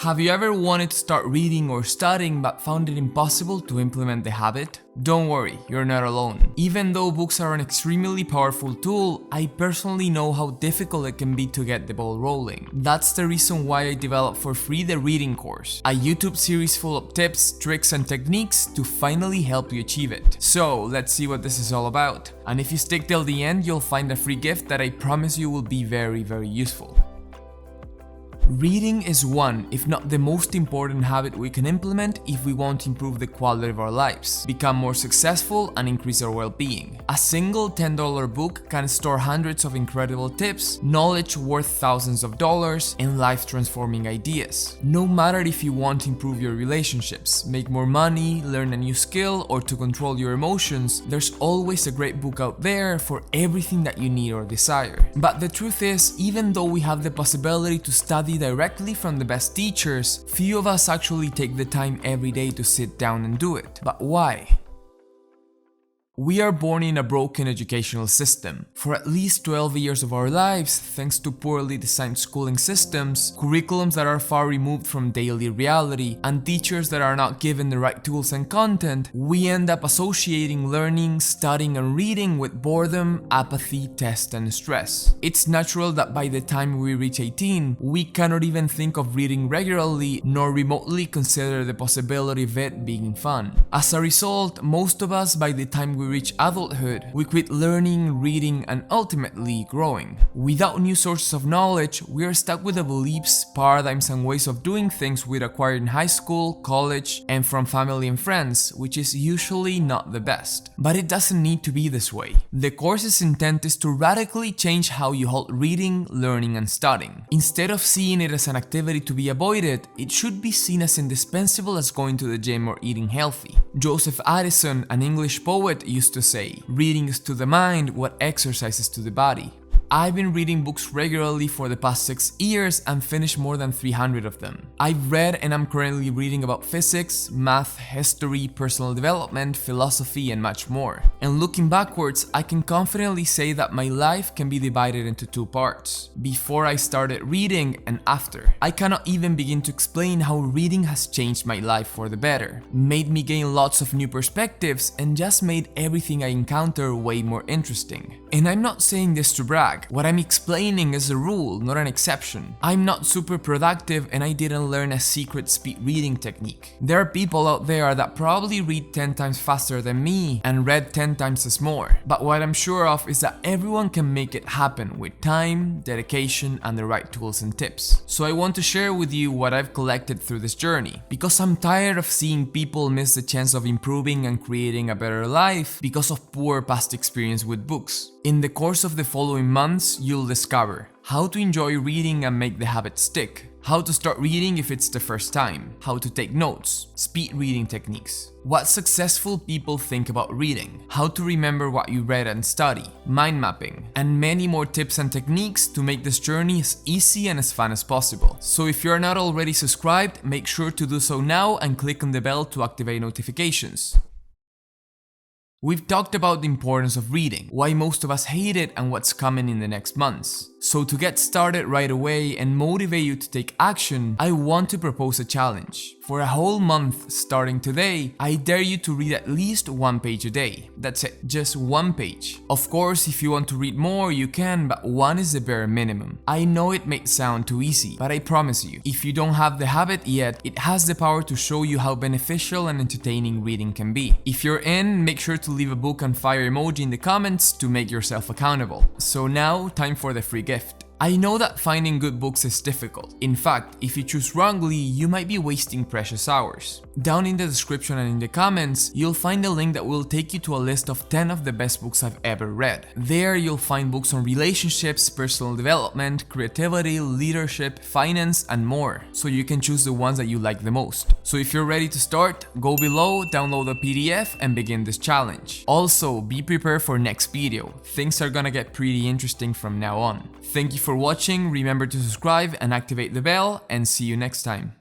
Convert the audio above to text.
Have you ever wanted to start reading or studying but found it impossible to implement the habit? Don't worry, you're not alone. Even though books are an extremely powerful tool, I personally know how difficult it can be to get the ball rolling. That's the reason why I developed for free the reading course, a YouTube series full of tips, tricks and techniques to finally help you achieve it. So let's see what this is all about. And if you stick till the end, you'll find a free gift that I promise you will be very useful. Reading is one, if not the most important habit we can implement if we want to improve the quality of our lives, become more successful, and increase our well-being. A single $10 book can store hundreds of incredible tips, knowledge worth thousands of dollars, and life-transforming ideas. No matter if you want to improve your relationships, make more money, learn a new skill, or to control your emotions, there's always a great book out there for everything that you need or desire. But the truth is, even though we have the possibility to study directly from the best teachers, few of us actually take the time every day to sit down and do it. But why? We are born in a broken educational system. For at least 12 years of our lives, thanks to poorly designed schooling systems, curriculums that are far removed from daily reality, and teachers that are not given the right tools and content, we end up associating learning, studying and reading with boredom, apathy, test and stress. It's natural that by the time we reach 18, we cannot even think of reading regularly nor remotely consider the possibility of it being fun. As a result, most of us by the time we reach adulthood, we quit learning, reading, and ultimately growing. Without new sources of knowledge, we are stuck with the beliefs, paradigms, and ways of doing things we acquired in high school, college, and from family and friends, which is usually not the best. But it doesn't need to be this way. The course's intent is to radically change how you hold reading, learning, and studying. Instead of seeing it as an activity to be avoided, it should be seen as indispensable as going to the gym or eating healthy. Joseph Addison, an English poet, used to say, "Reading is to the mind what exercise is to the body." I've been reading books regularly for the past 6 years and finished more than 300 of them. I've read and I'm currently reading about physics, math, history, personal development, philosophy, and much more. And looking backwards, I can confidently say that my life can be divided into 2 parts: before I started reading and after. I cannot even begin to explain how reading has changed my life for the better, made me gain lots of new perspectives, and just made everything I encounter way more interesting. And I'm not saying this to brag. What I'm explaining is a rule, not an exception. I'm not super productive and I didn't learn a secret speed reading technique. There are people out there that probably read 10 times faster than me and read 10 times as more. But what I'm sure of is that everyone can make it happen with time, dedication, and the right tools and tips. So I want to share with you what I've collected through this journey, because I'm tired of seeing people miss the chance of improving and creating a better life because of poor past experience with books. In the course of the following months, you'll discover how to enjoy reading and make the habit stick, how to start reading if it's the first time, how to take notes, speed reading techniques, what successful people think about reading, how to remember what you read and study, mind mapping, and many more tips and techniques to make this journey as easy and as fun as possible. So if you're not already subscribed, make sure to do so now and click on the bell to activate notifications. We've talked about the importance of reading, why most of us hate it, and what's coming in the next months. So to get started right away and motivate you to take action, I want to propose a challenge. For a whole month starting today, I dare you to read at least 1 page a day. That's it, just 1 page. Of course, if you want to read more, you can, but 1 is the bare minimum. I know it may sound too easy, but I promise you, if you don't have the habit yet, it has the power to show you how beneficial and entertaining reading can be. If you're in, make sure to leave a book and fire emoji in the comments to make yourself accountable. So now, time for the free gift. I know that finding good books is difficult. In fact, if you choose wrongly, you might be wasting precious hours. Down in the description and in the comments, you'll find a link that will take you to a list of 10 of the best books I've ever read. There you'll find books on relationships, personal development, creativity, leadership, finance, and more, so you can choose the ones that you like the most. So if you're ready to start, go below, download the PDF, and begin this challenge. Also, be prepared for next video. Things are gonna get pretty interesting from now on. Thank you for watching, remember to subscribe and activate the bell, and see you next time.